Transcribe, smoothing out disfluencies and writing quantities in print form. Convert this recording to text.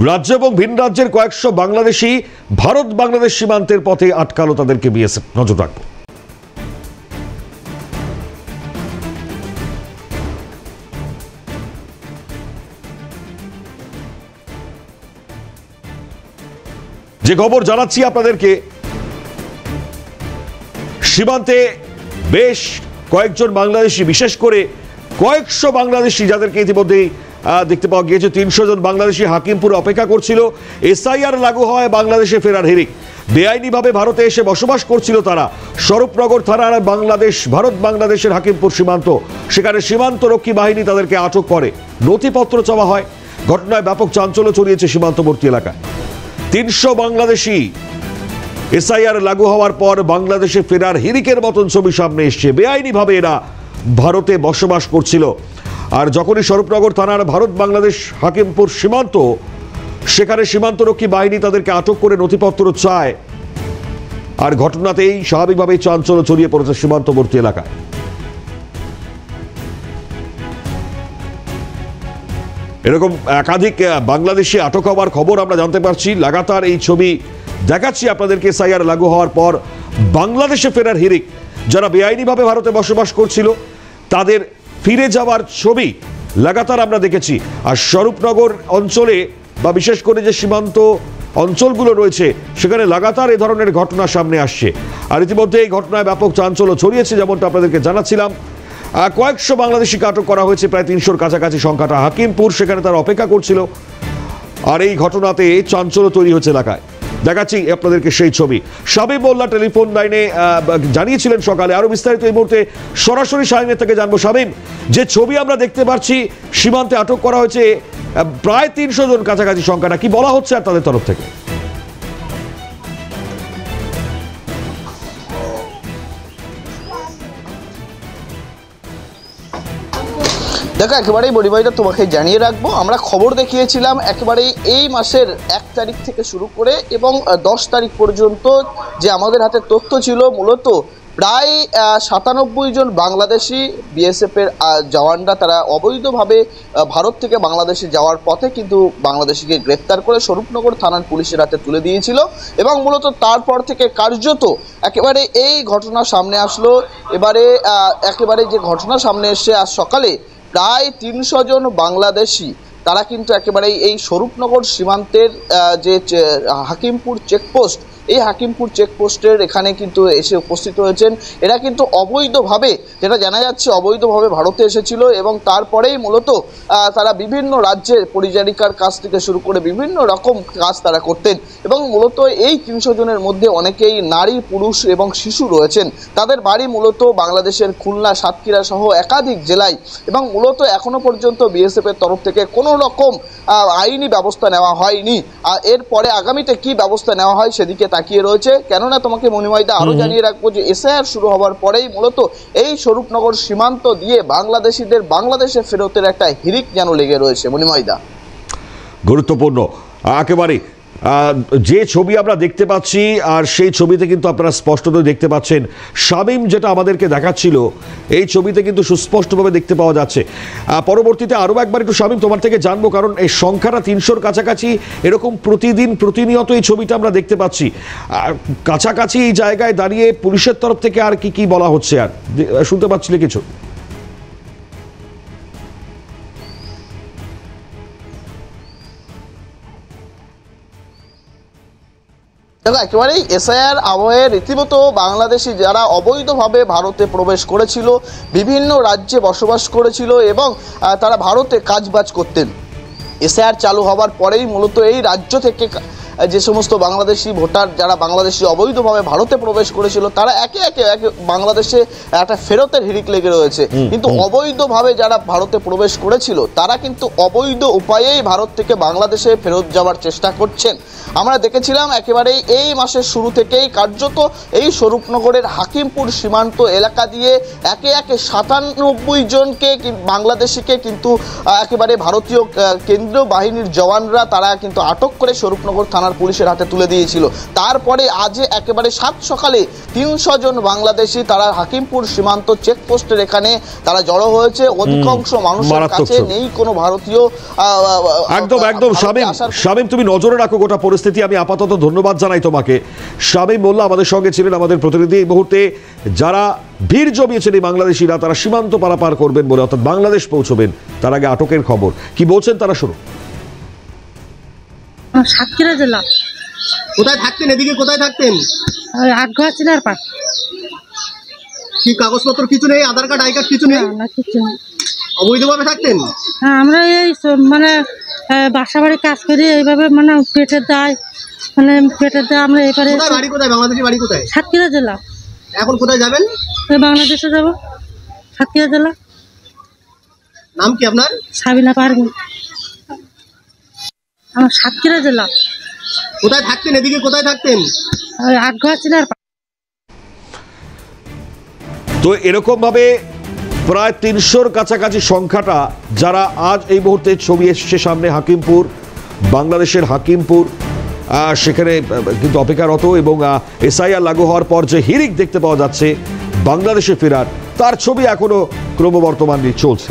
রাজ্য এবং ভিন রাজ্যের কয়েকশো বাংলাদেশি ভারত বাংলাদেশ সীমান্তের পথে আটকালো তাদেরকে বিএসএফ। নজর রাখবো। যে খবর জানাচ্ছি আপনাদেরকে, সীমান্তে বেশ কয়েকজন বাংলাদেশি, বিশেষ করে কয়েকশো বাংলাদেশি যাদেরকে ইতিমধ্যেই দেখতে পাওয়া গিয়েছে, 300 জন বাংলাদেশি হাকিমপুরে অপেক্ষা করছিল এসআইআর লাগু হওয়ায় বাংলাদেশে ফেরার হিড়িক। বেআইনিভাবে ভারতে এসে বসবাস করছিল তারা। স্বরূপনগর থানার ভারত বাংলাদেশের হাকিমপুর সীমান্ত, সেখানে সীমান্তরক্ষী বাহিনী তাদেরকে আটক করে, নথিপত্র চাওয়া হয়। ঘটনায় ব্যাপক চাঞ্চল্য ছড়িয়েছে সীমান্তবর্তী এলাকায়। 300 বাংলাদেশি এসআইআর লাগু হওয়ার পর বাংলাদেশে ফেরার হিড়িকের মতন ছবি সামনে এসছে। বেআইনিভাবে এরা ভারতে বসবাস করছিল। আর যখনই স্বরূপনগর থানার ভারত বাংলাদেশ হাকিমপুর সীমান্ত, সেখানে সীমান্তরক্ষী বাহিনী তাদেরকে আটক করে নথিপত্র চায়। আর ঘটনাতেই স্বাভাবিকভাবেই চাঞ্চল্য ছড়িয়ে পড়েছে সীমান্তবর্তী এলাকায়। এরকম একাধিক বাংলাদেশি আটক হওয়ার খবর আমরা জানতে পারছি। লাগাতার এই ছবি দেখাচ্ছি আপনাদেরকে। এসআইআর লাগু হওয়ার পর বাংলাদেশে ফেরার হিড়িক, যারা বেআইনিভাবে ভারতে বসবাস করছিল তাদের ফিরে যাওয়ার ছবি লাগাতার আমরা দেখেছি। আর স্বরূপনগর অঞ্চলে বা বিশেষ করে যে সীমান্ত অঞ্চলগুলো রয়েছে, সেখানে লাগাতার এ ধরনের ঘটনা সামনে আসছে। আর ইতিমধ্যে এই ঘটনায় ব্যাপক চাঞ্চল্য ছড়িয়েছে, যেমনটা আপনাদেরকে জানাচ্ছিলাম। কয়েকশো বাংলাদেশিকে আটক করা হয়েছে, প্রায় 300-র কাছাকাছি সংখ্যাটা। হাকিমপুর, সেখানে তারা অপেক্ষা করছিল। আর এই ঘটনাতে চাঞ্চল্য তৈরি হচ্ছে এলাকায়। দেখাচ্ছি আপনাদেরকে সেই ছবি। শামীম মোল্লা টেলিফোন লাইনে জানিয়েছিলেন সকালে। আরো বিস্তারিত এই মুহূর্তে সরাসরি শামীমের থেকে জানবো। শামীম, যে ছবি আমরা দেখতে পাচ্ছি, সীমান্তে আটক করা হয়েছে প্রায় 300 জন কাছাকাছি সংখ্যাটা, কি বলা হচ্ছে আর তাদের তরফ থেকে? দেখো, একেবারেই বড়িভাইটা তোমাকে জানিয়ে রাখবো, আমরা খবর দেখিয়েছিলাম একেবারেই এই মাসের 1 তারিখ থেকে শুরু করে এবং 10 তারিখ পর্যন্ত যে আমাদের হাতে তথ্য ছিল, মূলত প্রায় 97 জন বাংলাদেশি বিএসএফের জওয়ানরা তারা অবৈধভাবে ভারত থেকে বাংলাদেশে যাওয়ার পথে কিন্তু বাংলাদেশিকে গ্রেফতার করে স্বরূপনগর থানার পুলিশের হাতে তুলে দিয়েছিল। এবং মূলত তারপর থেকে কার্যত একেবারে এই ঘটনা সামনে আসলো। একেবারে যে ঘটনা সামনে এসছে, আজ সকালে প্রায় 300 জন বাংলাদেশি তারা কিন্তু একেবারেই এই স্বরূপনগর সীমান্তের যে হাকিমপুর চেকপোস্ট, এই হাকিমপুর চেকপোস্টের এখানে কিন্তু এসে উপস্থিত হয়েছেন। এরা কিন্তু অবৈধভাবে, যেটা জানা যাচ্ছে, অবৈধভাবে ভারতে এসেছিল এবং তারপরেই মূলত তারা বিভিন্ন রাজ্যের পরিচারিকার কাজ থেকে শুরু করে বিভিন্ন রকম কাজ তারা করতেন। এবং মূলত এই 300 জনের মধ্যে অনেকেই নারী, পুরুষ এবং শিশু রয়েছেন। তাদের বাড়ি মূলত বাংলাদেশের খুলনা, সাতক্ষীরা সহ একাধিক জেলায়। এবং মূলত এখনো পর্যন্ত বিএসএফের তরফ থেকে কোনো রকম আইনি ব্যবস্থা নেওয়া হয়নি। এরপরে আগামীতে কি ব্যবস্থা নেওয়া হয় সেদিকে তাকিয়ে রয়েছে। কেননা তোমাকে মণিময়দা আরো জানিয়ে রাখবো যে এসআইআর শুরু হওয়ার পরেই মূলত এই স্বরূপনগর সীমান্ত দিয়ে বাংলাদেশিদের বাংলাদেশে ফেরতের একটা হিড়িক যেন লেগে রয়েছে। মণিময়দা, গুরুত্বপূর্ণ একেবারে যে ছবি আমরা দেখতে পাচ্ছি, আর সেই ছবিতে কিন্তু আপনারা স্পষ্টতই দেখতে পাচ্ছেন শামীম যেটা আমাদেরকে দেখাচ্ছিল, এই ছবিতে কিন্তু সুস্পষ্টভাবে দেখতে পাওয়া যাচ্ছে। পরবর্তীতে আরও একবার একটু শামীম তোমার থেকে জানবো, কারণ এই সংখ্যাটা 300-র কাছাকাছি, এরকম প্রতিনিয়ত এই ছবিটা আমরা দেখতে পাচ্ছি। কাছাকাছি এই জায়গায় দাঁড়িয়ে পুলিশের তরফ থেকে আর কি বলা হচ্ছে, আর শুনতে পাচ্ছিলে কিছু? দেখো, একেবারেই এসআইআর আবহে রীতিমতো বাংলাদেশি যারা অবৈধভাবে ভারতে প্রবেশ করেছিল, বিভিন্ন রাজ্যে বসবাস করেছিল এবং তারা ভারতে কাজবাজ করতেন, এসআইআর চালু হওয়ার পরেই মূলত এই রাজ্য থেকে যে সমস্ত বাংলাদেশি ভোটার যারা বাংলাদেশি অবৈধভাবে ভারতে প্রবেশ করেছিল, তারা একে একে বাংলাদেশে একটা ফেরতের হিড়িক লেগে রয়েছে। কিন্তু অবৈধভাবে যারা ভারতে প্রবেশ করেছিল তারা কিন্তু অবৈধ উপায়েই ভারত থেকে বাংলাদেশে ফেরত যাওয়ার চেষ্টা করছেন। আমরা দেখেছিলাম একেবারেই এই মাসের শুরু থেকেই কার্যত এই স্বরূপনগরের হাকিমপুর সীমান্ত এলাকা দিয়ে একে একে 97 জনকে বাংলাদেশিকে কিন্তু একেবারে ভারতীয় কেন্দ্রীয় বাহিনীর জওয়ানরা তারা কিন্তু আটক করে স্বরূপনগর থানার থানার পুলিশের হাতে তুলে দিয়েছিল। তারপরে আজ একেবারে সাত সকালে 300 জন বাংলাদেশি তারা হাকিমপুর সীমান্ত চেকপোস্টের এখানে তারা জড়ো হয়েছে। অধিকাংশ মানুষের কাছে নেই কোনো ভারতীয়। একদম একদম শামীম, তুমি নজরে রাখো গোটা পরিস্থিতি। আমি আপাতত ধন্যবাদ জানাই তোমাকে। শামীম মোল্লা আমাদের সঙ্গে ছিলেন, আমাদের প্রতিনিধি। এই মুহূর্তে যারা ভিড় জমিয়েছেন এই বাংলাদেশিরা, তারা সীমান্ত পারাপার করবেন বলে, অর্থাৎ বাংলাদেশ পৌঁছবেন, তার আগে আটকের খবর কি বলছেন তারা, শুনুন। সাতক্ষীরা জেলা। কোথায় থাকতেন? এদিকে কোথায় থাকতেন? আটঘর চিনার পাট। কি কাগজপত্র কিছু নেই? আধার কার্ড, আই কার্ড কিছু নেই? না, কিছু নেই। অবৈধভাবে থাকতেন? হ্যাঁ, আমরা এই মানে বাসা বাড়ি কাজ করি, এইভাবে মানে পেটের দায়, আমরা এবারে। বাড়ি কোথায়? বাংলাদেশের বাড়ি কোথায়? সাতক্ষীরা জেলা। এখন কোথায় যাবেন? বাংলাদেশে যাব, সাতক্ষীরা জেলা। নাম কি আপনার? সাবিনা পারভিন। আমার সাতক্ষীরা জেলা। কোথায় থাকতেন? এদিকে কোথায় থাকতেন? আটঘর চিনার পাট। তো এরকম ভাবে প্রায় 300-র কাছাকাছি সংখ্যাটা যারা আজ এই মুহূর্তে ছবি এসছে সামনে, হাকিমপুর, বাংলাদেশের হাকিমপুর, সেখানে কিন্তু অপেক্ষারত। এবং এসআইআর লাগু হওয়ার পর যে হিড়িক দেখতে পাওয়া যাচ্ছে বাংলাদেশে ফেরার, তার ছবি এখনো ক্রমবর্ধমান চলছে।